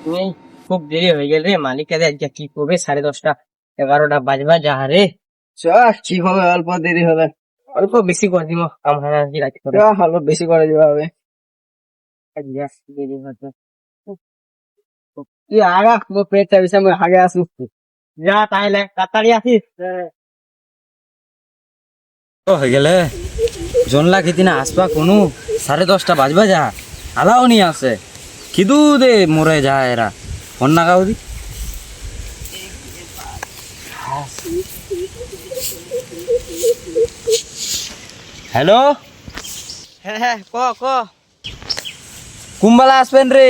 এই খুব দেরি হয়ে গেল রে, মালিক আজকে কি করবে? 10:30 11টা বাজবা যা রে। ঠিক হবে, অল্প দেরি হবে। অল্প বেশি করে দিব, কাম হয় না কি রাখতে করে। অল্প বেশি করে দিবা হবে। দেরি হচ্ছে। তুই আগা পেট চাবিস, আমি আগে আসু। যা তাহলে তাড়াতাড়ি আসিস। হয়ে গেলে জনলা খেতিনা আসবা কোনো 10:30 বাজবা যা আলাও নি আছে কিদু দে মরে যায় এরা ফোন নাগাও দি হ্যালো হ্যাঁ হ্যাঁ, ক ক। কুম্বালা আসবেন রে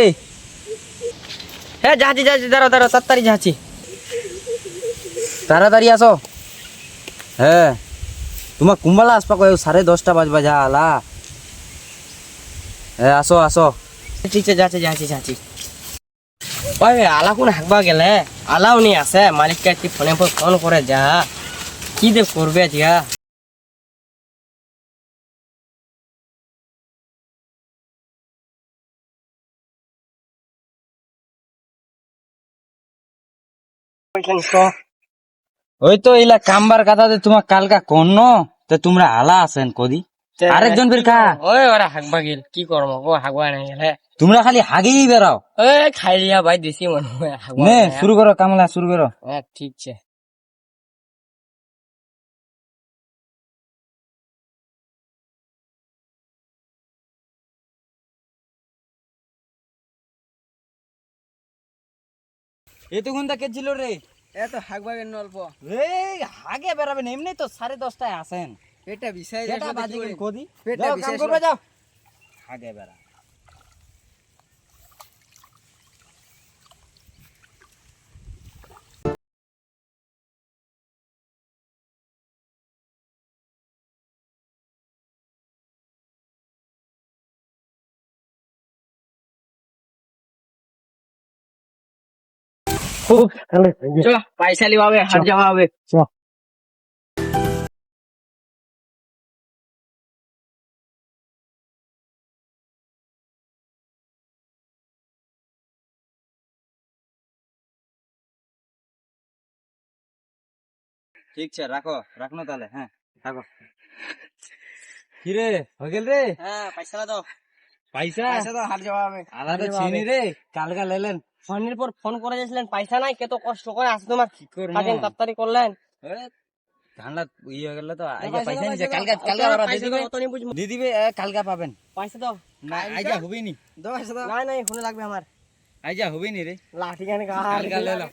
হ্যাঁ যাচ্ছি যাচ্ছি, দাঁড়াও দাঁড়াও, তাড়াতাড়ি যাচ্ছি। তাড়াতাড়ি আসো। হ্যাঁ তোমার কুম্বালা আসবা কয় 10:30 বাজবা যা আলা। হ্যাঁ আসো আসো। ঠিক আছে, যাচ্ছি যাচ্ছি যাচ্ছি। ওই আলা কোন হাঁকবা গেলে? আলাও নি আছে, মালিককে একটি ফোনে ফোন করে যা, কি দে করবে যা। ওই তো ইলা কামবার কথা দে তোমার কালকা কোন তো তোমরা আলা আছেন কদি আরেকজন বের খা ওই ওরা হাঁকবা গেল, কি করবো ও হাঁকবা নাই গেলে। তোমরা খালি হাগেই বেড়াও। ওই খাই লিয়া ভাই, দেশি মনে হয় হাঁকবা নে নাই। শুরু করো কামলা শুরু করো। হ্যাঁ ঠিক আছে। এতক্ষণ তা কে ছিল রে? এত হাগবা কেন অল্প? রে হাগে বেড়াবেন এমনি তো 10:30 আসেন। পেটটা বিষয় এটা বাজে গেল কদি পেটটা যাও কাম বিশেষ করবে যাও। হাগে বেড়া খুব চলো, পয়সা লিবা হবে, হাট যাওয়া হবে। ঠিক আছে রাখো রাখনো তাহলে। হ্যাঁ রাখো। কি রে হয়ে গেল রে? হ্যাঁ পয়সা দাও। পয়সা পয়সা তো হাট যাওয়া হবে। আলাদা চিনি রে কালকা লেলেন। ফোনের পর ফোন করে যাচ্ছিলেন, পয়সা নাই, কত কষ্ট করে আসে তোমার। কি করবো? কাজেন তাড়াতাড়ি করলেন। ধানলা ইয়ে হয়ে গেল তো আইজা পয়সা পয়সা দাও, নিছে পয়সা কালকা দাও। কালকা ওকে, ওরা পয়সা দিয়ে দিবে দাও, অত নিয়ে বুঝবো। দিয়ে দিবে কালকা পাবেন। পয়সা দাও। না আইজা হবেই নি। দাও পয়সা দাও। নাই নাই, ফোনে লাগবে আমার। আইজা হবেই নি রে লাঠি কেন কালকা লেলা